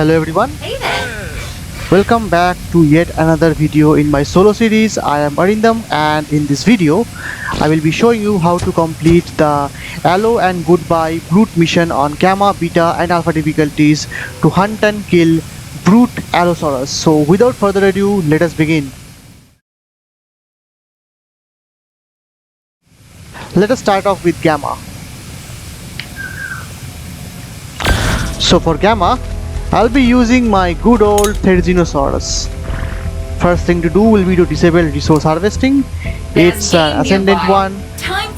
Hello everyone, Hey there! welcome back to yet another video in my solo series. I am Arindam, and in this video I will be showing you how to complete the Allo and Goodbye brute mission on Gamma, Beta and Alpha difficulties to hunt and kill brute Allosaurus. So without further ado, let us begin. Let us start off with Gamma. So for Gamma, I'll be using my good old Therizinosaurus. First thing to do will be to disable resource harvesting. It's an ascendant one,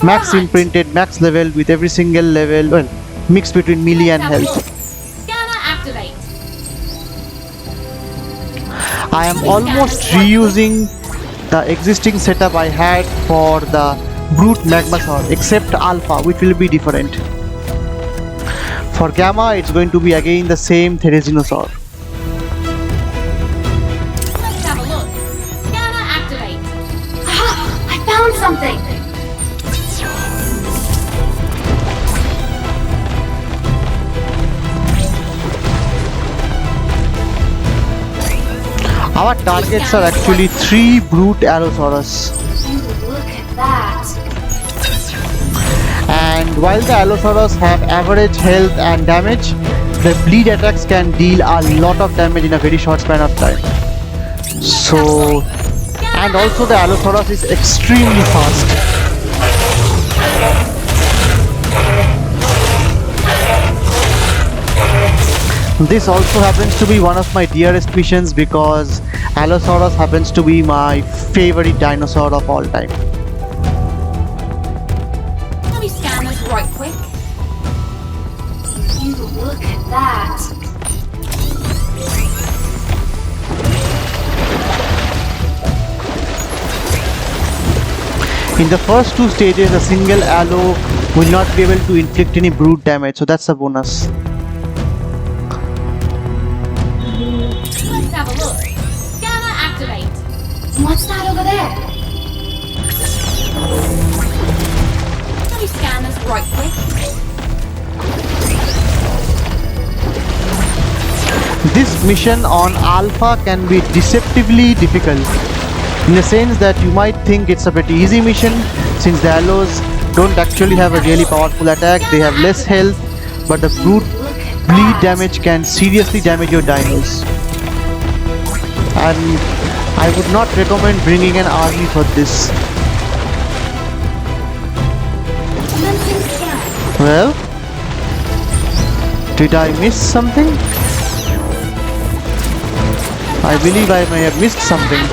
max imprinted, max level with every single level, well, mixed between melee and health. Scanner activate. I am almost reusing the existing setup I had for the brute Magmasaur, except Alpha, which will be different. For Gamma, it's going to be again the same Therizinosaur. Let's have a look. Scanner activate. Aha! I found something! Our targets are actually 3 brute Allosaurus. Look at that. And while the Allosaurus have average health and damage, the bleed attacks can deal a lot of damage in a very short span of time. So, and also the Allosaurus is extremely fast. This also happens to be one of my dearest missions because Allosaurus happens to be my favorite dinosaur of all time. Let me scan this right quick. You look at that. In the first 2 stages, a single Allo will not be able to inflict any brute damage, so that's a bonus. Let's have a look. Scanner activate. What's that over there? Let me scan this right quick. This mission on Alpha can be deceptively difficult, in the sense that you might think it's a pretty easy mission since the Allos don't actually have a really powerful attack, they have less health, but the brute bleed damage can seriously damage your dinos. And I would not recommend bringing an army for this. Well, did I miss something? I believe I may have missed something.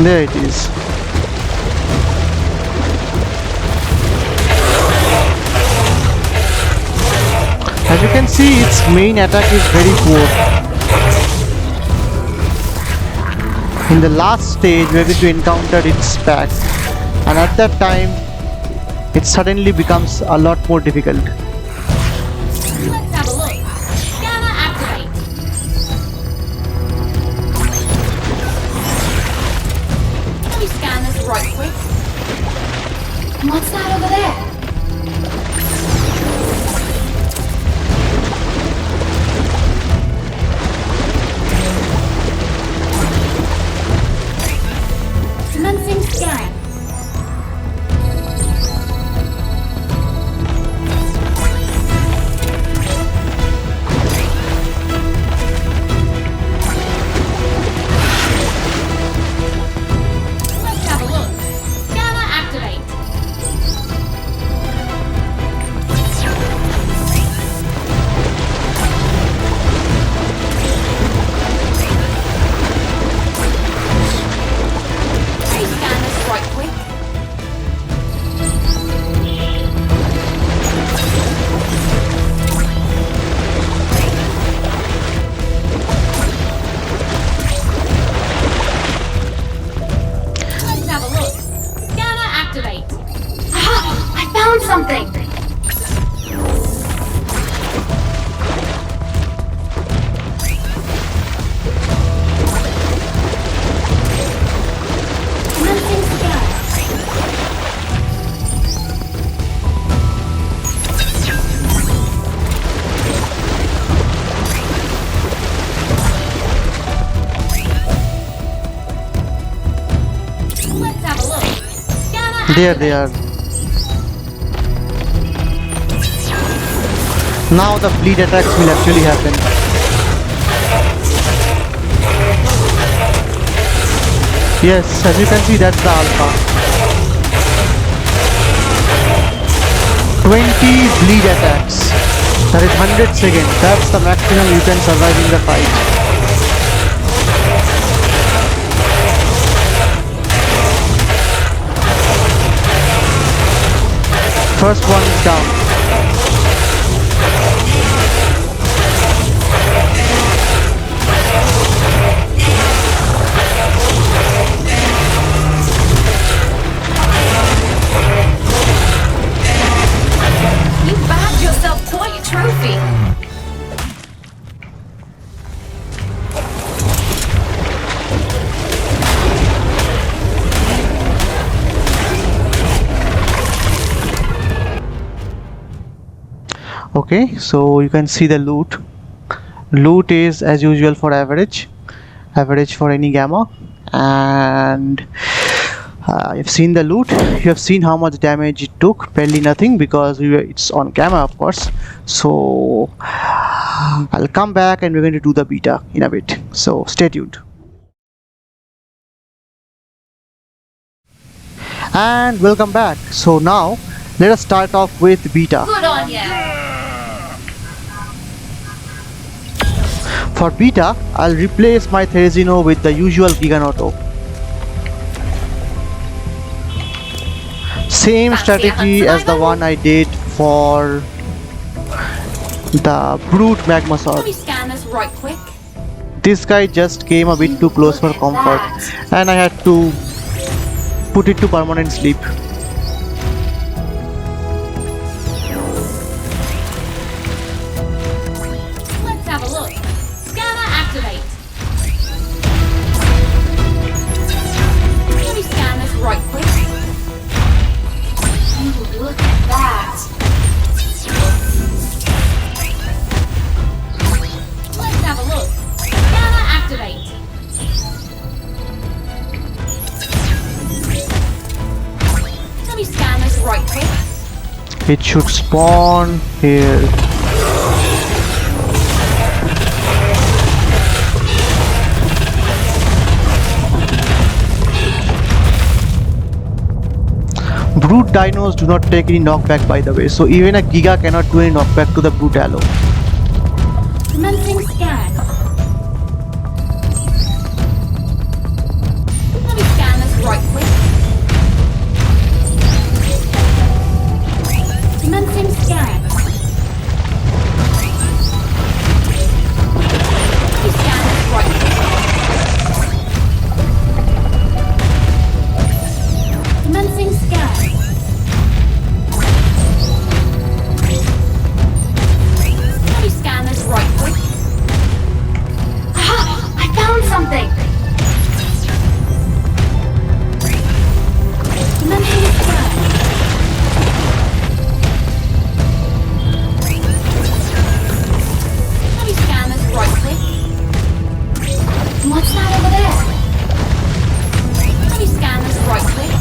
There it is. As you can see, its main attack is very poor. In the last stage, we are going to encounter its pack, and at that time, it suddenly becomes a lot more difficult. Let's have a look. Scanner activate. Let me scan this right quick. What's that over there? Commencing scan. There they are. Now the bleed attacks will actually happen. Yes, as you can see, that's the alpha. 20 bleed attacks. That is 100 seconds. That's the maximum you can survive in the fight. First one is down. Trophy. Okay, so you can see the loot. Loot is as usual for average for any gamma, and you've seen the loot. You have seen how much damage it took. Barely nothing, because it's on gamma, of course. So I'll come back and we're going to do the beta in a bit, so stay tuned. And welcome back. So now let us start off with beta. Good on ya. For beta, I'll replace my Therizino with the usual Giganoto. Same strategy as the one I did for the Brute Magmasaur. Let me scan this right quick. This guy just came a bit too close for comfort, and I had to put it to permanent sleep. Let's have a look. Scanner activate. Let me scan this right quick. Ooh, look at that. Let's have a look. Scanner activate. Let me scan this right quick. It should spawn here. Brute dinos do not take any knockback, by the way, so even a Giga cannot do any knockback to the Brute Allo. Commencing scan. Let me scan this right quick. Commencing scan. Let me scan this right quick. Commencing scan. Let me scan this right quick. Aha! I found something! Commencing scan. Let me scan this right quick. What's that over there? Let me scan this right quick.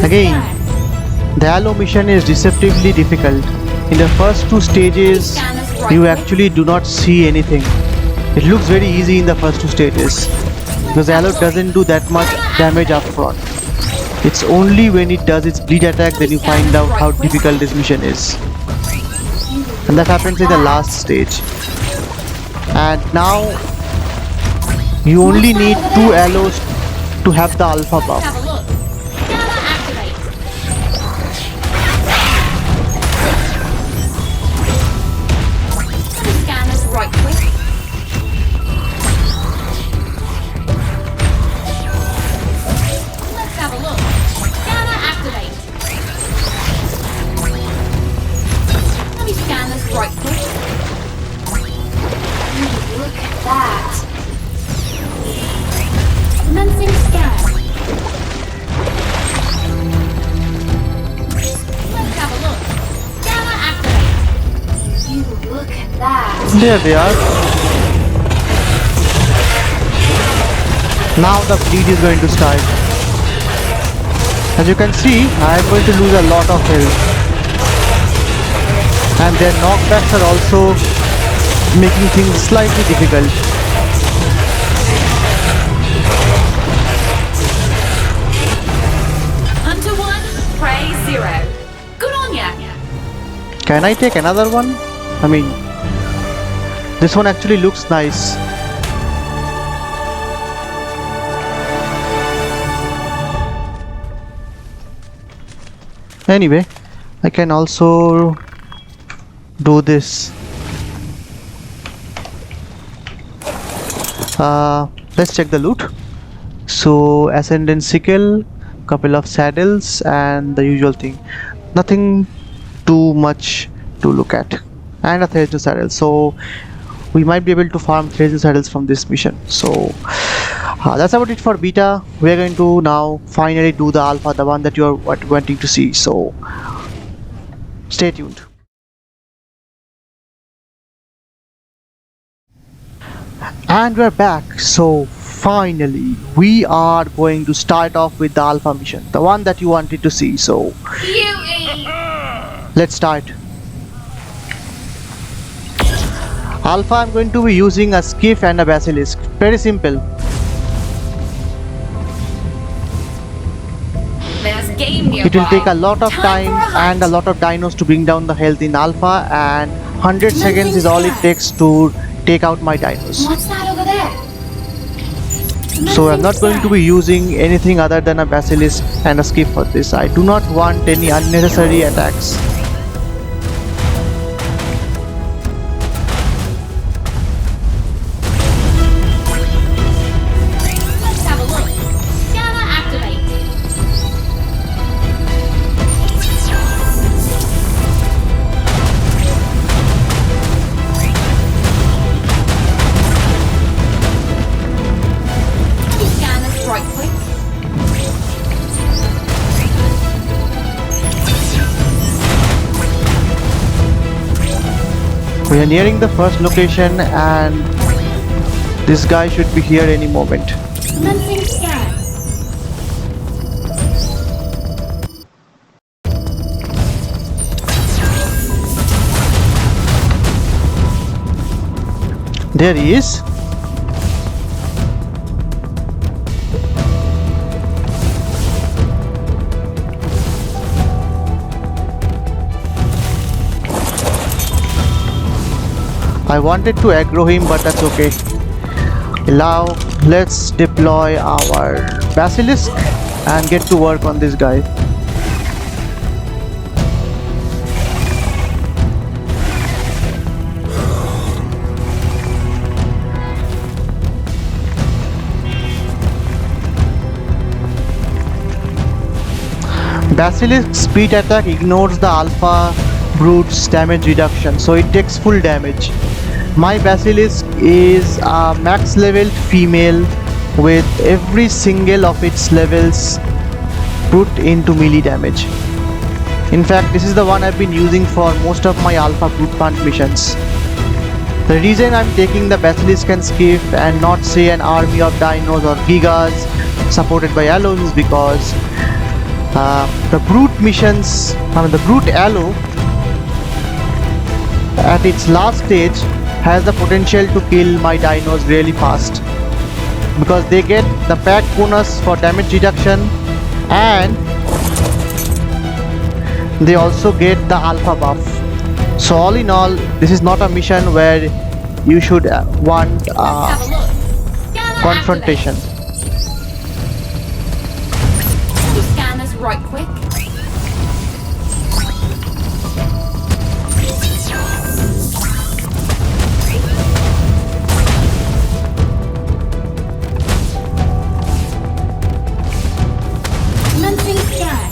Again, the Allo mission is deceptively difficult. In the first two stages, you actually do not see anything. It looks very easy in the first two stages, because Allo doesn't do that much damage up front. It's only when it does its bleed attack then you find out how difficult this mission is. And that happens in the last stage. And now, you only need 2 Allos to have the alpha buff. Have a look. Scanner activate. Let me scan this right quick. Let's have a look. Scanner activate. Let me scan There they are. Now the bleed is going to start. As you can see, I am going to lose a lot of health. And their knockbacks are also making things slightly difficult. Hunter 1, Prey 0. Good on ya! Can I take another one? I mean, this one actually looks nice. Anyway, I can also do this. Let's check the loot. So ascendant sickle, couple of saddles, and the usual thing. Nothing too much to look at, and a Therizinosaurus saddle. So we might be able to farm Therizinosaurus saddles from this mission. So that's about it for beta. We're going to now finally do the alpha, the one that you are wanting to see. So stay tuned. And we're back. So finally we are going to start off with the alpha mission, the one that you wanted to see. So let's start. Alpha, I'm going to be using a Skiff and a Basilisk. Very simple. It will take a lot of time and a lot of dinos to bring down the health in alpha, and 100 seconds is all it takes to take out my dinos. What's that over there? So I'm not going to be using anything other than a Basilisk and a Skiff for this. I do not want any unnecessary attacks. Let's have a look. Scanner activate. Scanner right click. We are nearing the first location, and this guy should be here any moment. Commencing scan. There he is. I wanted to aggro him, but that's okay. Now let's deploy our Basilisk and get to work on this guy. Basilisk speed attack ignores the alpha brute's damage reduction, so it takes full damage. My Basilisk is a max leveled female with every single of its levels put into melee damage. In fact, this is the one I've been using for most of my alpha brute punch missions. The reason I'm taking the Basilisk and Skiff and not say an army of dinos or gigas supported by allos is because the brute missions, the brute allo at its last stage has the potential to kill my dinos really fast, because they get the pack bonus for damage reduction and they also get the alpha buff. So all in all, this is not a mission where you should want confrontation. Scanners right quick. Commencing scan.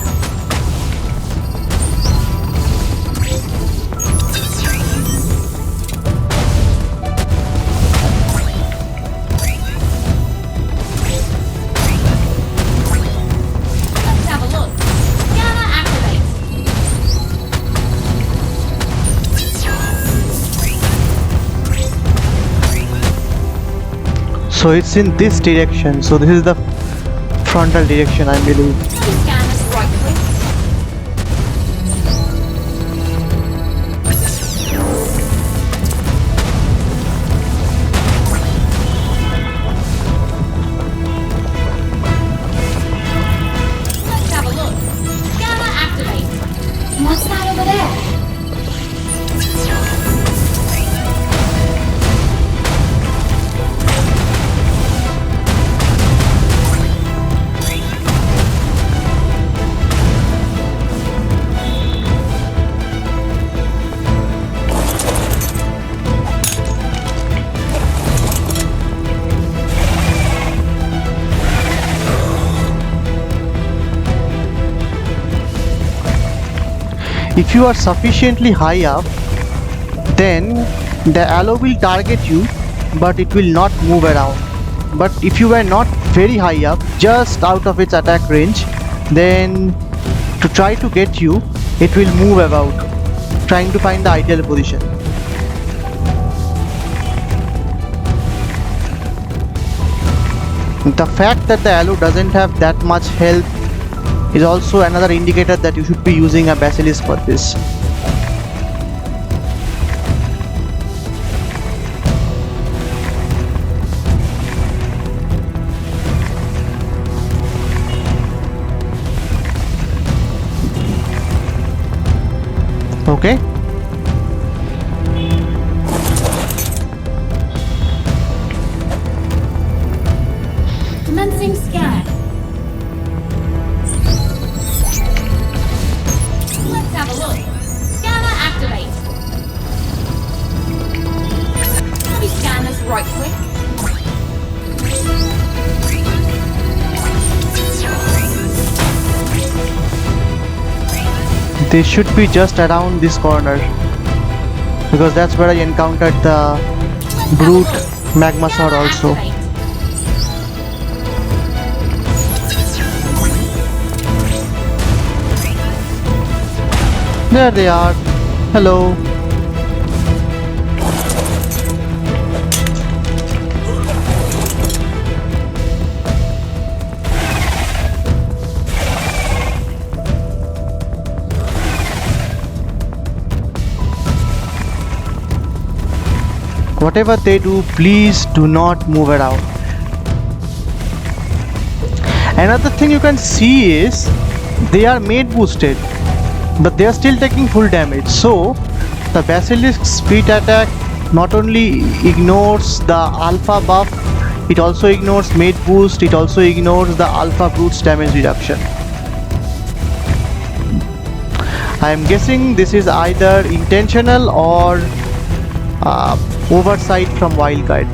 Let's have a look. So it's in this direction. So this is the frontal direction, I believe. Can we scan this right quick? Let's have a look. Scanner activate. What's that over there? If you are sufficiently high up, then the allo will target you, but it will not move around. But if you are not very high up, just out of its attack range, then to try to get you, it will move about, trying to find the ideal position. The fact that the allo doesn't have that much health is also another indicator that you should be using a Basilisk for this. Okay. Commencing scan. Let's have a look. Scanner activate. Can we scan this right quick? They should be just around this corner, because that's where I encountered the brute magmasaur also. There they are. Hello. Whatever they do, please do not move around. Another thing you can see is they are mate boosted, but they are still taking full damage. So the Basilisk speed attack not only ignores the alpha buff, it also ignores mate boost, it also ignores the alpha brute's damage reduction. I am guessing this is either intentional or oversight from Wildcard.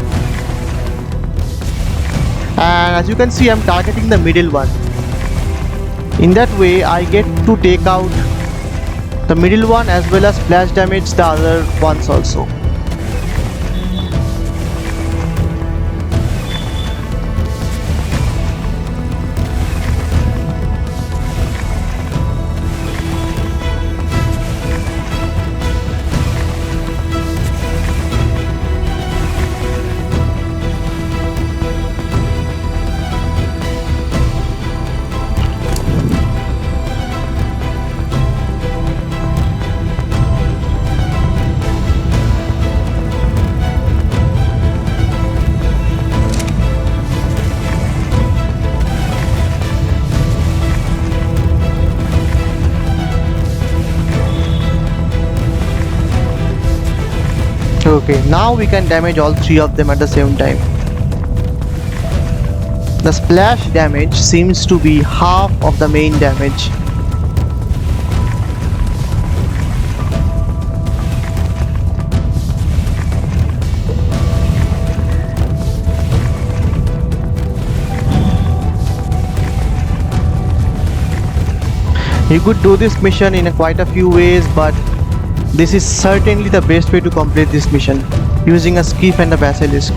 And as you can see, I'm targeting the middle one. In that way, I get to take out the middle one as well as splash damage the other ones also. Okay, now we can damage all three of them at the same time. The splash damage seems to be half of the main damage. You could do this mission in quite a few ways, but this is certainly the best way to complete this mission, using a Skiff and a Basilisk.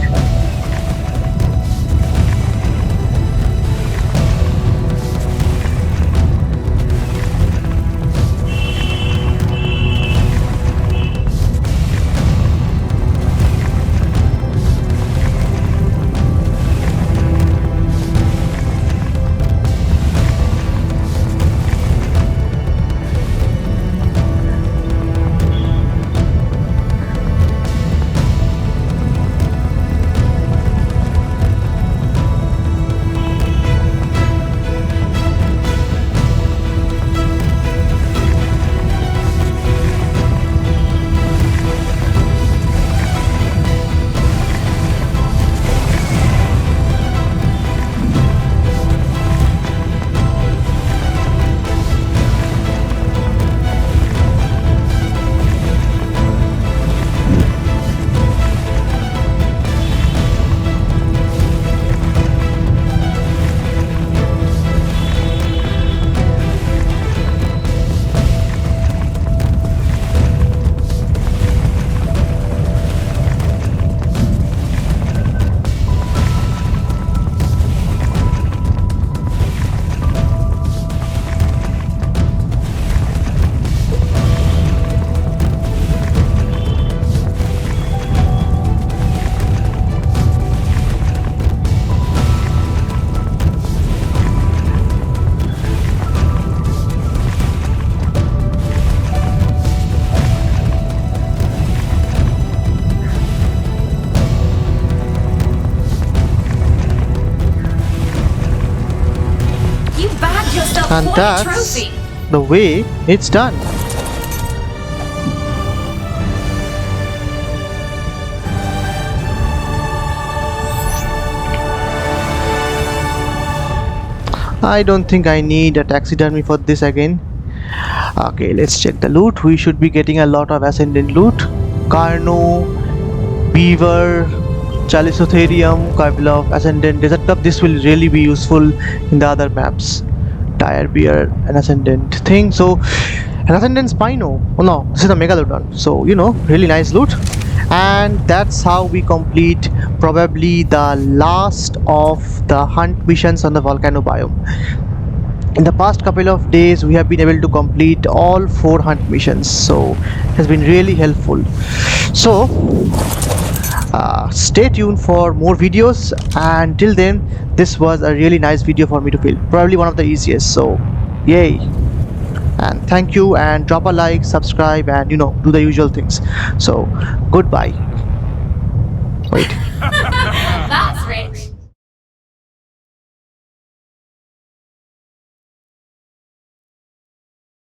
And What a that's trophy! the way it's done. I don't think I need a taxidermy for this again. Okay, let's check the loot. We should be getting a lot of ascendant loot. Carno, Beaver, Chalisotherium, couple of Ascendant Desert Cup. This will really be useful in the other maps. Tire Beer, an Ascendant thing. So, an Ascendant Spino. Oh no, this is a Megalodon. So, really nice loot. And that's how we complete probably the last of the hunt missions on the volcano biome. In the past couple of days we have been able to complete all 4 hunt missions, so it has been really helpful. So stay tuned for more videos, and till then this was a really nice video for me to film, probably one of the easiest. So yay, and thank you, and drop a like, subscribe, and do the usual things. So goodbye. Wait.